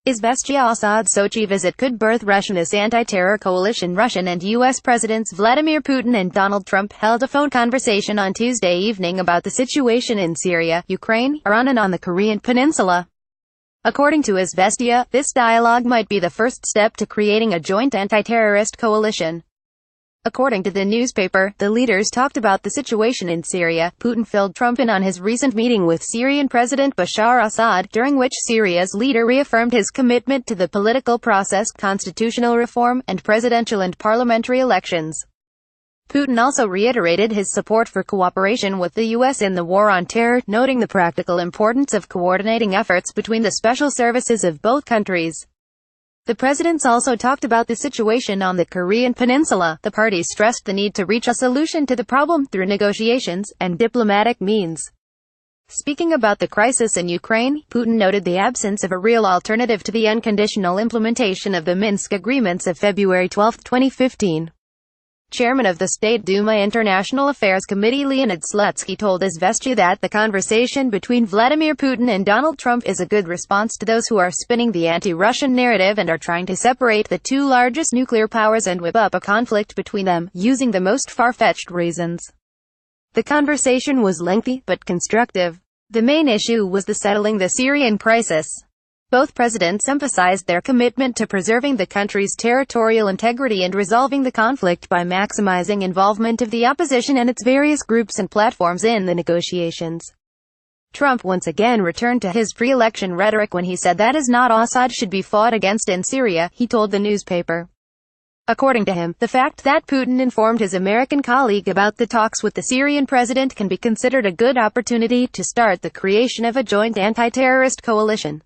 Izvestia Assads Sochi visit could birth RussianUS anti-terror coalition. Russian and U.S. Presidents Vladimir Putin and Donald Trump held a phone conversation on Tuesday evening about the situation in Syria, Ukraine, Iran and on the Korean peninsula. According to Izvestia, this dialogue might be the first step to creating a joint anti-terrorist coalition. According to the newspaper, the leaders talked about the situation in Syria. Putin filled Trump in on his recent meeting with Syrian President Bashar Assad, during which Syria's leader reaffirmed his commitment to the political process, constitutional reform, and presidential and parliamentary elections. Putin also reiterated his support for cooperation with the U.S. in the war on terror, noting the practical importance of coordinating efforts between the special services of both countries. The presidents also talked about the situation on the Korean peninsula. The parties stressed the need to reach a solution to the problem through negotiations and diplomatic means. Speaking about the crisis in Ukraine, Putin noted the absence of a real alternative to the unconditional implementation of the Minsk agreements of February 12, 2015. Chairman of the State Duma International Affairs Committee Leonid Slutsky told Izvestia that the conversation between Vladimir Putin and Donald Trump is a good response to those who are spinning the anti-Russian narrative and are trying to separate the two largest nuclear powers and whip up a conflict between them, using the most far-fetched reasons. The conversation was lengthy, but constructive. The main issue was the settling the Syrian crisis. Both presidents emphasized their commitment to preserving the country's territorial integrity and resolving the conflict by maximizing involvement of the opposition and its various groups and platforms in the negotiations. Trump once again returned to his pre-election rhetoric when he said that not Assad should be fought against in Syria, he told the newspaper. According to him, the fact that Putin informed his American colleague about the talks with the Syrian president can be considered a good opportunity to start the creation of a joint anti-terrorist coalition.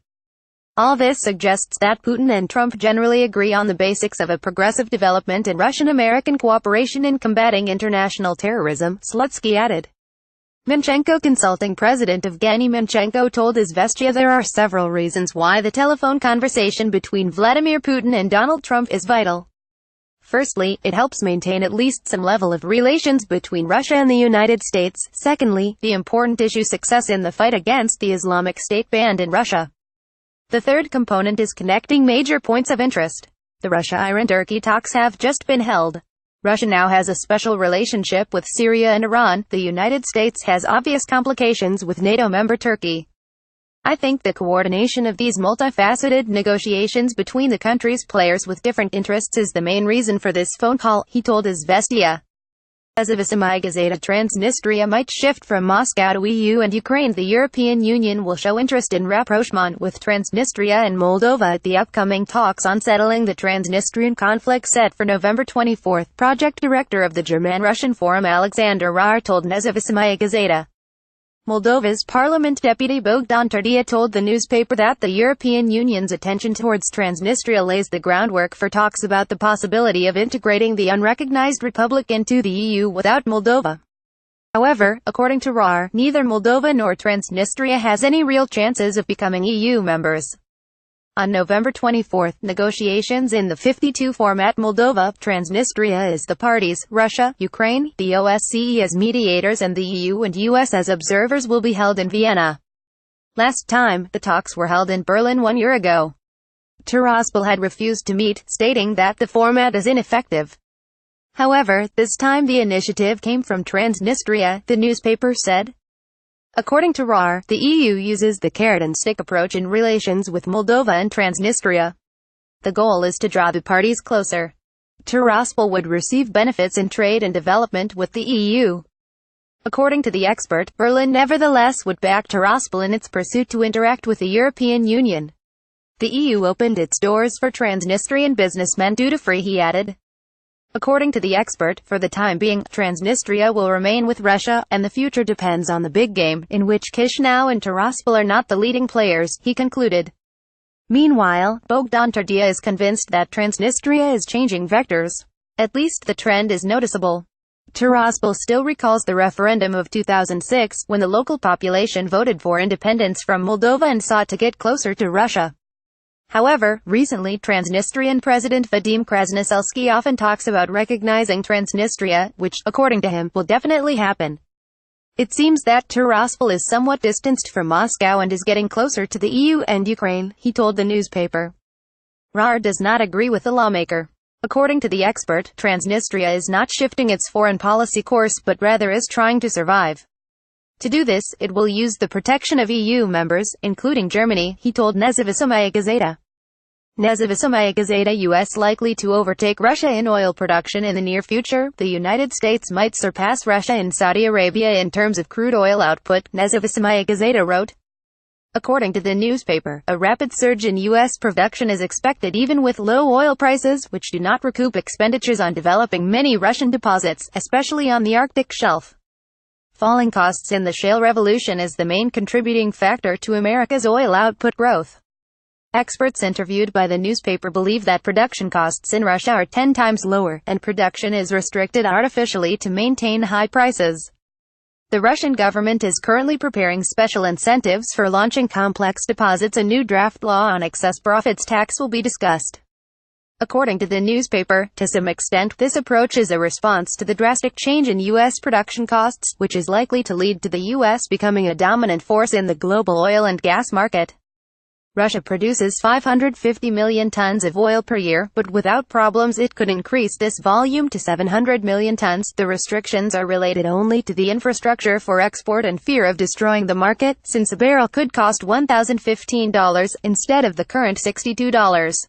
All this suggests that Putin and Trump generally agree on the basics of a progressive development and Russian-American cooperation in combating international terrorism, Slutsky added. Minchenko consulting president Evgeny Minchenko told Izvestia there are several reasons why the telephone conversation between Vladimir Putin and Donald Trump is vital. Firstly, it helps maintain at least some level of relations between Russia and the United States. Secondly, the important issue success in the fight against the Islamic State banned in Russia. The third component is connecting major points of interest. The Russia-Iran-Turkey talks have just been held. Russia now has a special relationship with Syria and Iran. The United States has obvious complications with NATO member Turkey. I think the coordination of these multifaceted negotiations between the countries' players with different interests is the main reason for this phone call, he told Izvestia. As of Izvestia Gazeta, Transnistria might shift from Moscow to EU and Ukraine. The European Union will show interest in rapprochement with Transnistria and Moldova at the upcoming talks on settling the Transnistrian conflict set for November 24, project director of the German-Russian Forum Alexander Rahr told Izvestia Gazeta. Moldova's Parliament Deputy Bogdan Tardia told the newspaper that the European Union's attention towards Transnistria lays the groundwork for talks about the possibility of integrating the unrecognized republic into the EU without Moldova. However, according to Rahr, neither Moldova nor Transnistria has any real chances of becoming EU members. On November 24, negotiations in the 52 format Moldova, Transnistria as the parties, Russia, Ukraine, the OSCE as mediators and the EU and US as observers will be held in Vienna. Last time, the talks were held in Berlin 1 year ago. Tiraspol had refused to meet, stating that the format is ineffective. However, this time the initiative came from Transnistria, the newspaper said. According to Rahr, the EU uses the carrot-and-stick approach in relations with Moldova and Transnistria. The goal is to draw the parties closer. Tiraspol would receive benefits in trade and development with the EU. According to the expert, Berlin nevertheless would back Tiraspol in its pursuit to interact with the European Union. The EU opened its doors for Transnistrian businessmen duty-free, he added. According to the expert, for the time being, Transnistria will remain with Russia, and the future depends on the big game, in which Chisinau and Tiraspol are not the leading players, he concluded. Meanwhile, Bogdan Tardia is convinced that Transnistria is changing vectors. At least the trend is noticeable. Tiraspol still recalls the referendum of 2006, when the local population voted for independence from Moldova and sought to get closer to Russia. However, recently Transnistrian President Vladimir often talks about recognizing Transnistria, which, according to him, will definitely happen. It seems that Tiraspol is somewhat distanced from Moscow and is getting closer to the EU and Ukraine, he told the newspaper. RAR does not agree with the lawmaker. According to the expert, Transnistria is not shifting its foreign policy course but rather is trying to survive. To do this, it will use the protection of EU members, including Germany, he told Izvestia Gazeta. Izvestia Gazeta US likely to overtake Russia in oil production in the near future. The United States might surpass Russia and Saudi Arabia in terms of crude oil output, Izvestia Gazeta wrote. According to the newspaper, a rapid surge in U.S. production is expected even with low oil prices, which do not recoup expenditures on developing many Russian deposits, especially on the Arctic shelf. Falling costs in the shale revolution is the main contributing factor to America's oil output growth. Experts interviewed by the newspaper believe that production costs in Russia are 10 times lower, and production is restricted artificially to maintain high prices. The Russian government is currently preparing special incentives for launching complex deposits. A new draft law on excess profits tax will be discussed. According to the newspaper, to some extent, this approach is a response to the drastic change in U.S. production costs, which is likely to lead to the U.S. becoming a dominant force in the global oil and gas market. Russia produces 550 million tons of oil per year, but without problems it could increase this volume to 700 million tons. The restrictions are related only to the infrastructure for export and fear of destroying the market, since a barrel could cost $1,015 instead of the current $62.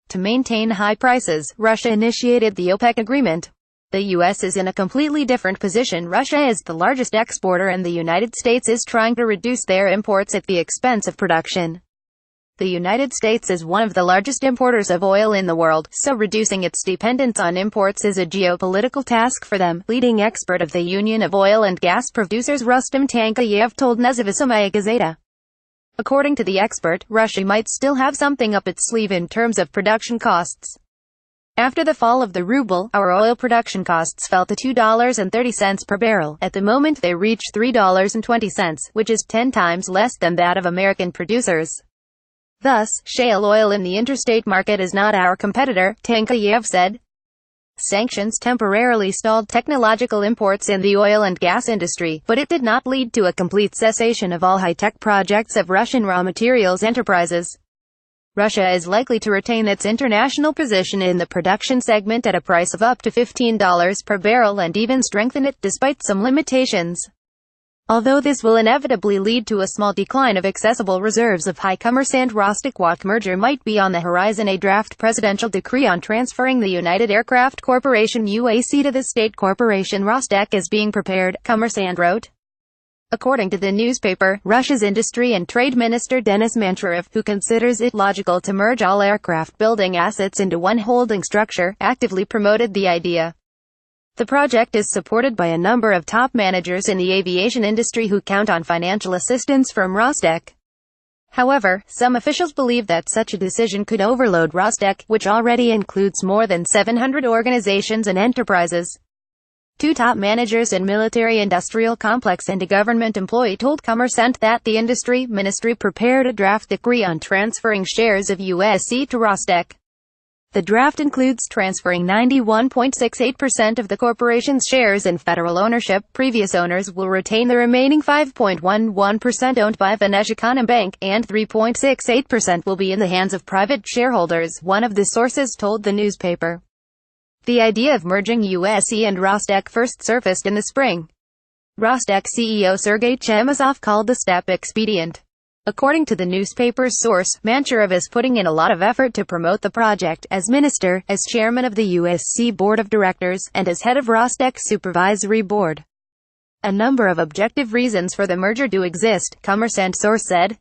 To maintain high prices, Russia initiated the OPEC agreement. The U.S. is in a completely different position. Russia is the largest exporter and the United States is trying to reduce their imports at the expense of production. The United States is one of the largest importers of oil in the world, so reducing its dependence on imports is a geopolitical task for them. Leading expert of the Union of Oil and Gas Producers Rustem Tankayev told Izvestia Gazeta. According to the expert, Russia might still have something up its sleeve in terms of production costs. After the fall of the ruble, our oil production costs fell to $2.30 per barrel. At the moment they reach $3.20, which is 10 times less than that of American producers. Thus, shale oil in the interstate market is not our competitor, Tankayev said. Sanctions temporarily stalled technological imports in the oil and gas industry, but it did not lead to a complete cessation of all high-tech projects of Russian raw materials enterprises. Russia is likely to retain its international position in the production segment at a price of up to $15 per barrel and even strengthen it despite some limitations. Although this will inevitably lead to a small decline of accessible reserves of high commerçant Rostec merger might be on the horizon. A draft presidential decree on transferring the United Aircraft Corporation UAC to the state corporation Rostec is being prepared, Kommersant wrote. According to the newspaper, Russia's Industry and Trade Minister Denis Manturev, who considers it logical to merge all aircraft building assets into one holding structure, actively promoted the idea. The project is supported by a number of top managers in the aviation industry who count on financial assistance from Rostec. However, some officials believe that such a decision could overload Rostec, which already includes more than 700 organizations and enterprises. Two top managers in military-industrial complex and a government employee told Kommersant that the industry ministry prepared a draft decree on transferring shares of USC to Rostec. The draft includes transferring 91.68% of the corporation's shares in federal ownership. Previous owners will retain the remaining 5.11% owned by Venezuelan Bank, and 3.68% will be in the hands of private shareholders, one of the sources told the newspaper. The idea of merging USC and Rostec first surfaced in the spring. Rostec CEO Sergei Chemezov called the step expedient. According to the newspaper's source, Manturev is putting in a lot of effort to promote the project, as minister, as chairman of the USC board of directors, and as head of Rostec's supervisory board. A number of objective reasons for the merger do exist, Kommersant source said.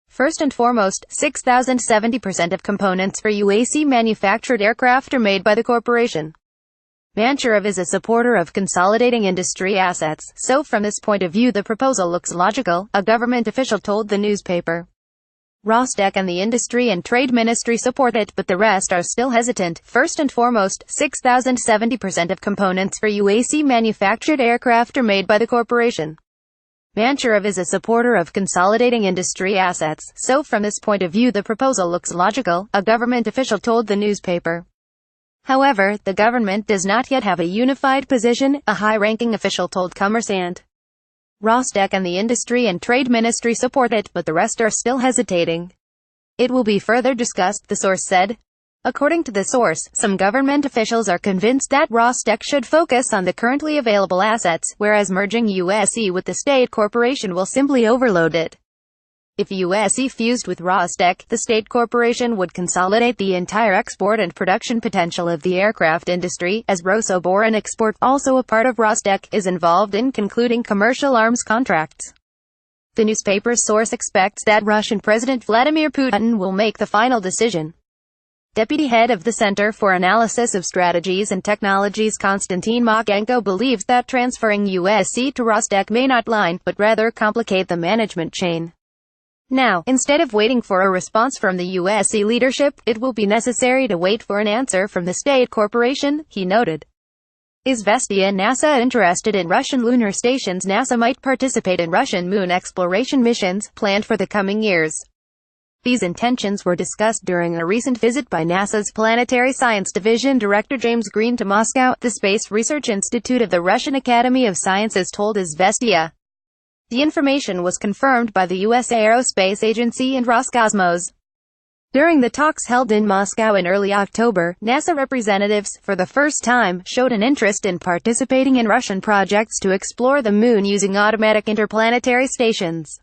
First and foremost, 6,070% of components for UAC manufactured aircraft are made by the corporation. Manturev is a supporter of consolidating industry assets, so from this point of view the proposal looks logical, a government official told the newspaper. Rostec and the Industry and Trade Ministry support it, but the rest are still hesitant. First and foremost, 6,070% of components for UAC manufactured aircraft are made by the corporation. Manturev is a supporter of consolidating industry assets, so from this point of view the proposal looks logical, a government official told the newspaper. However, the government does not yet have a unified position, a high-ranking official told Kommersant. Rostec and the Industry and Trade Ministry support it, but the rest are still hesitating. It will be further discussed, the source said. According to the source, some government officials are convinced that Rostec should focus on the currently available assets, whereas merging USE with the state corporation will simply overload it. If USE fused with Rostec, the state corporation would consolidate the entire export and production potential of the aircraft industry, as Rosoboronexport, also a part of Rostec, is involved in concluding commercial arms contracts. The newspaper's source expects that Russian President Vladimir Putin will make the final decision. Deputy head of the Center for Analysis of Strategies and Technologies Konstantin Mokenko believes that transferring USE to Rostec may not line, but rather complicate the management chain. Now, instead of waiting for a response from the USE leadership, it will be necessary to wait for an answer from the state corporation, he noted. Izvestia NASA interested in Russian lunar stations. NASA might participate in Russian moon exploration missions, planned for the coming years. These intentions were discussed during a recent visit by NASA's Planetary Science Division Director James Green to Moscow, the Space Research Institute of the Russian Academy of Sciences told Izvestia. The information was confirmed by the U.S. Aerospace Agency and Roscosmos. During the talks held in Moscow in early October, NASA representatives, for the first time, showed an interest in participating in Russian projects to explore the moon using automatic interplanetary stations.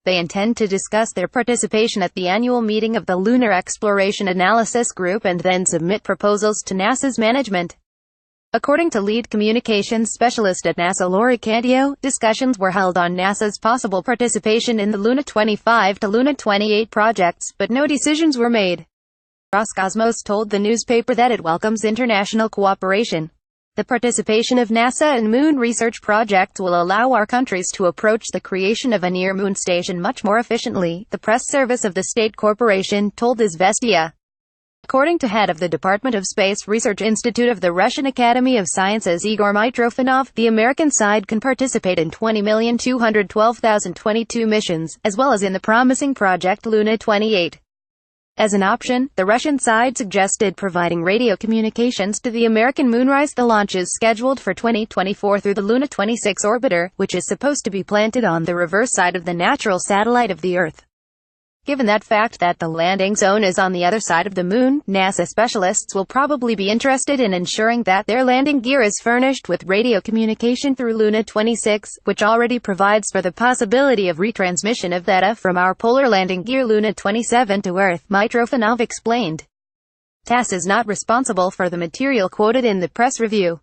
They intend to discuss their participation at the annual meeting of the Lunar Exploration Analysis Group and then submit proposals to NASA's management. According to lead communications specialist at NASA Lori Candio, discussions were held on NASA's possible participation in the Luna 25 to Luna 28 projects, but no decisions were made. Roscosmos told the newspaper that it welcomes international cooperation. The participation of NASA in moon research projects will allow our countries to approach the creation of a near-moon station much more efficiently, the press service of the state corporation told Izvestia. According to head of the Department of Space Research Institute of the Russian Academy of Sciences Igor Mitrofanov, the American side can participate in 20,212,022 missions, as well as in the promising project Luna 28. As an option, the Russian side suggested providing radio communications to the American Moonrise. The launch is scheduled for 2024 through the Luna 26 orbiter, which is supposed to be planted on the reverse side of the natural satellite of the Earth. Given that fact that the landing zone is on the other side of the moon, NASA specialists will probably be interested in ensuring that their landing gear is furnished with radio communication through Luna 26, which already provides for the possibility of retransmission of data from our polar landing gear Luna 27 to Earth, Mitrofanov explained. TASS is not responsible for the material quoted in the press review.